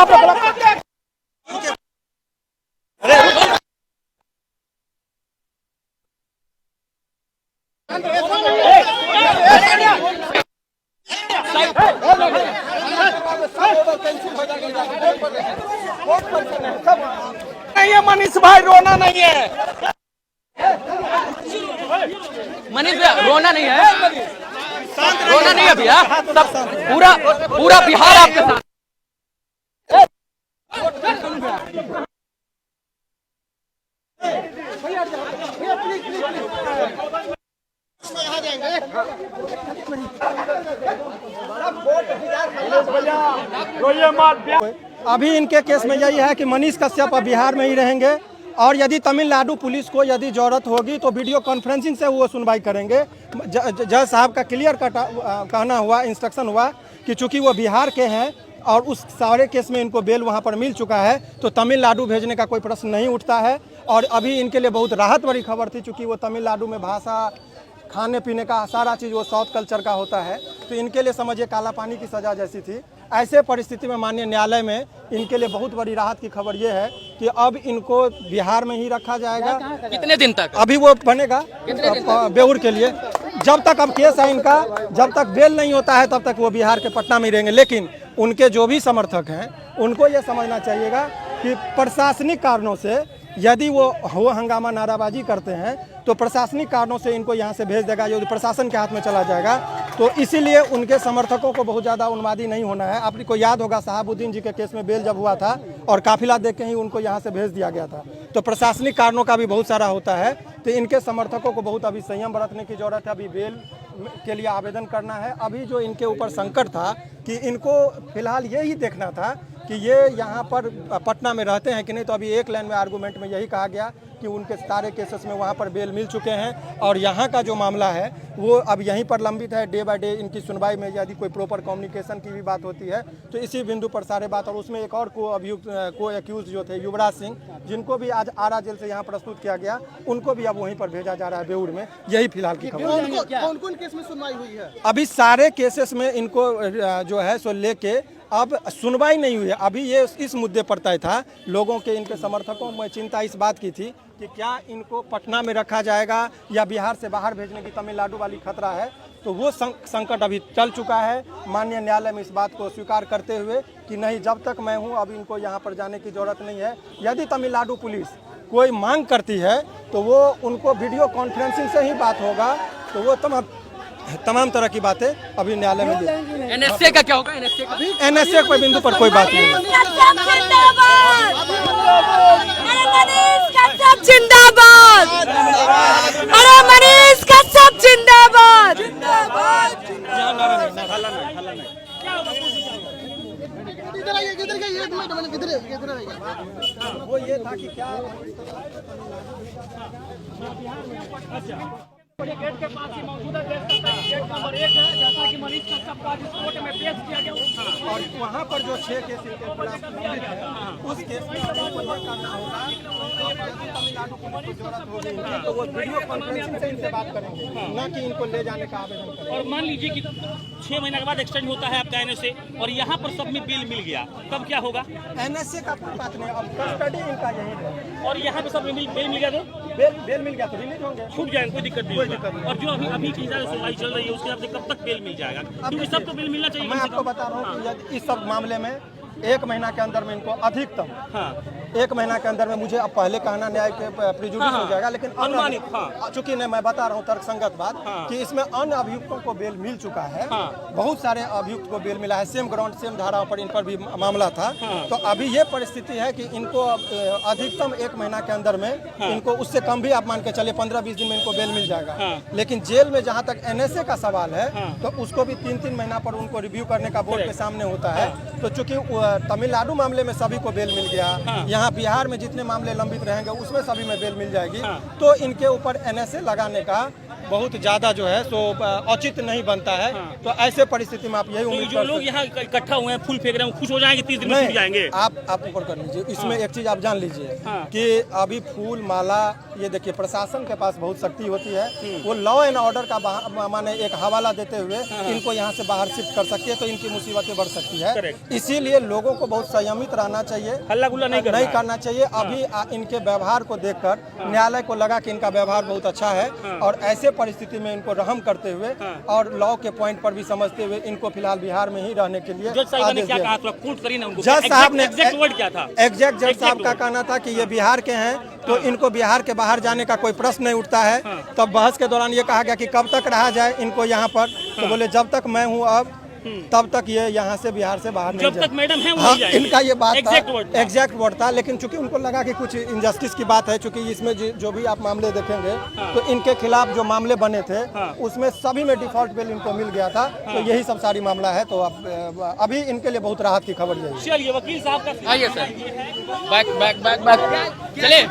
आप लोग नहीं है मनीष भाई, रोना नहीं है। मनीष भैया रोना नहीं है, रोना नहीं है भैया, सब पूरा पूरा बिहार आपके साथ। अभी इनके केस में यही है कि मनीष कश्यप अब बिहार में ही रहेंगे और यदि तमिलनाडु पुलिस को यदि जरूरत होगी तो वीडियो कॉन्फ्रेंसिंग से वो सुनवाई करेंगे। जज साहब का क्लियर कहना हुआ, इंस्ट्रक्शन हुआ कि चूंकि वो बिहार के हैं और उस सारे केस में इनको बेल वहाँ पर मिल चुका है तो तमिलनाडु भेजने का कोई प्रश्न नहीं उठता है। और अभी इनके लिए बहुत राहत भरी खबर थी, चूँकि वो तमिलनाडु में भाषा, खाने पीने का सारा चीज़ वो साउथ कल्चर का होता है, तो इनके लिए समझिए काला पानी की सज़ा जैसी थी। ऐसे परिस्थिति में माननीय न्यायालय में इनके लिए बहुत बड़ी राहत की खबर ये है कि अब इनको बिहार में ही रखा जाएगा। कितने दिन तक? अभी वो बनेगा बेउर के लिए, जब तक अब केस है इनका, जब तक बेल नहीं होता है तब तक वो बिहार के पटना में ही रहेंगे। लेकिन उनके जो भी समर्थक हैं उनको ये समझना चाहिएगा कि प्रशासनिक कारणों से यदि वो हंगामा नाराबाजी करते हैं तो प्रशासनिक कारणों से इनको यहाँ से भेज देगा, यदि प्रशासन के हाथ में चला जाएगा। तो इसीलिए उनके समर्थकों को बहुत ज़्यादा उन्मादी नहीं होना है। आपको याद होगा शहाबुद्दीन जी के केस में बेल जब हुआ था और काफिला देख के ही उनको यहाँ से भेज दिया गया था, तो प्रशासनिक कारणों का भी बहुत सारा होता है। तो इनके समर्थकों को बहुत अभी संयम बरतने की जरूरत है। अभी बेल के लिए आवेदन करना है। अभी जो इनके ऊपर संकट था कि इनको फिलहाल यही देखना था कि ये यहाँ पर पटना में रहते हैं कि नहीं, तो अभी एक लाइन में आर्गूमेंट में यही कहा गया कि उनके सारे केसेस में वहाँ पर बेल मिल चुके हैं और यहाँ का जो मामला है वो अब यहीं पर लंबित है। डे बाय डे इनकी सुनवाई में यदि कोई प्रॉपर कम्युनिकेशन की भी बात होती है तो इसी बिंदु पर सारे बात। और उसमें एक और को एक्यूज जो थे युवराज सिंह, जिनको भी आज आरा जेल से यहाँ प्रस्तुत किया गया, उनको भी अब वहीं पर भेजा जा रहा है बेउर में। यही फिलहाल की खबर। कौन कौन केस में सुनवाई हुई है? अभी सारे केसेस में इनको जो है सो लेके अब सुनवाई नहीं हुई है। अभी ये इस मुद्दे पर तय था, लोगों के, इनके समर्थकों में चिंता इस बात की थी कि क्या इनको पटना में रखा जाएगा या बिहार से बाहर भेजने की तमिलनाडु वाली खतरा है। तो वो संकट अभी चल चुका है। माननीय न्यायालय में इस बात को स्वीकार करते हुए कि नहीं, जब तक मैं हूँ अब इनको यहाँ पर जाने की जरूरत नहीं है। यदि तमिलनाडु पुलिस कोई मांग करती है तो वो उनको वीडियो कॉन्फ्रेंसिंग से ही बात होगा। तो वो तमाम तरह की बातें अभी न्यायालय में एनएसए का क्या होगा? एनएसए के बिंदु पर कोई बात नहीं है। जिंदाबाद, अरे मनीष कश्यप जिंदाबाद। वो ये था कि क्या गेट के पास ही मौजूदा गेट नंबर 1 है, जैसा कि मनीष कश्यप का जिस कोर्ट में पेश किया गया और वहाँ पर जो 6 केस इनके खिलाफ लंबित है, उस केस में करना होगा। तमिलनाडु पुलिस को जरूरत होगी तो वो वीडियो कॉन्फ्रेंसिंग से इनसे बात करेंगे, न कि इनको ले जाने का आवेदन करेंगे। और मान लीजिए कि 6 महीने के बाद एक्सटेंड होता है आपका एनएसए और यहाँ पर सब में बिल मिल गया, तब क्या होगा? एनएसए का कोई बात नहीं, अब कस्टडी इनका यही है। और यहाँ पे सब में बिल मिल गया तो बेल मिल गया तो रिलीज होंगे, छूट जाएंगे, कोई दिक्कत नहीं होगा। और जो अभी की सुनवाई चल रही है उसके बाद कब तक बेल मिल जाएगा? क्योंकि सबको बिल मिलना चाहिए। मैं आपको बता रहा हूँ कि यदि इस सब मामले में 1 महीना के अंदर में इनको अधिकतम 1 महीना के अंदर में, मुझे अब पहले कहना न्याय के प्रिजुडिस हो जाएगा, लेकिन अनुमानित चूंकि मैं बता रहा हूँ तर्कसंगत बात कि इसमें अन्य अभियुक्तों को बेल मिल चुका है। बहुत सारे अभियुक्त को बेल मिला है, सेम ग्राउंड सेम धाराओं पर इन पर भी मामला था। तो अभी ये परिस्थिति है कि इनको अधिकतम 1 महीना के अंदर में इनको, उससे कम भी आप मान के चले 15-20 दिन में इनको बेल मिल जाएगा। लेकिन जेल में जहाँ तक एनएसए का सवाल है तो उसको भी 3-3 महीना पर उनको रिव्यू करने का बोर्ड के सामने होता है। तो चूंकि तमिलनाडु मामले में सभी को बेल मिल गया, यहाँ बिहार में जितने मामले लंबित रहेंगे उसमें सभी में बेल मिल जाएगी। तो इनके ऊपर एनएसए लगाने का बहुत ज़्यादा जो है सो औचित्य नहीं बनता है। तो ऐसे परिस्थिति में आप यही उम्मीद जो लोग यहाँ इकट्ठा हुए हैं फूल फेंक रहे हैं खुश हो जाएंगे 30 दिन में नहीं, छूट जाएंगे। आप ऊपर कर लीजिए। इसमें एक चीज आप जान लीजिए कि अभी फूल माला ये देखिए प्रशासन के पास बहुत शक्ति होती है, वो लॉ एंड ऑर्डर का माने एक हवाला देते हुए इनको यहाँ से बाहर शिफ्ट कर सकती है, तो इनकी मुसीबतें बढ़ सकती है। इसीलिए लोगों को बहुत संयमित रहना चाहिए, हल्ला गुल्ला नहीं करना चाहिए। अभी इनके व्यवहार को देखकर न्यायालय को लगा कि इनका व्यवहार बहुत अच्छा है और ऐसे परिस्थिति में इनको रहम करते हुए और लॉ के पॉइंट पर भी समझते हुए इनको फिलहाल बिहार में ही रहने के लिए जज साहब ने क्या कहा, थोड़ा कोट करिए ना उनको। जज साहब ने एग्जैक्ट वर्ड क्या था? एग्जैक्ट जज साहब का कहना था कि ये बिहार के हैं तो इनको बिहार के बाहर जाने का कोई प्रश्न नहीं उठता है। तब बहस के दौरान ये कहा गया कि कब तक रहा जाए इनको यहाँ पर, तो बोले जब तक मैं हूँ अब तब तक ये यहाँ से बिहार से बाहर नहीं जब तक मैडम है हाँ, इनका ये बात एग्जैक्ट वर्ड था। लेकिन चूंकि उनको लगा कि कुछ इनजस्टिस की बात है, चूंकि इसमें जो भी आप मामले देखेंगे तो इनके खिलाफ जो मामले बने थे उसमें सभी में डिफॉल्ट बेल इनको मिल गया था। तो यही सब सारी मामला है। तो अब अभी इनके लिए बहुत राहत की खबर यही है। चलिए वकील साहब का आइए sir, back back back back चले।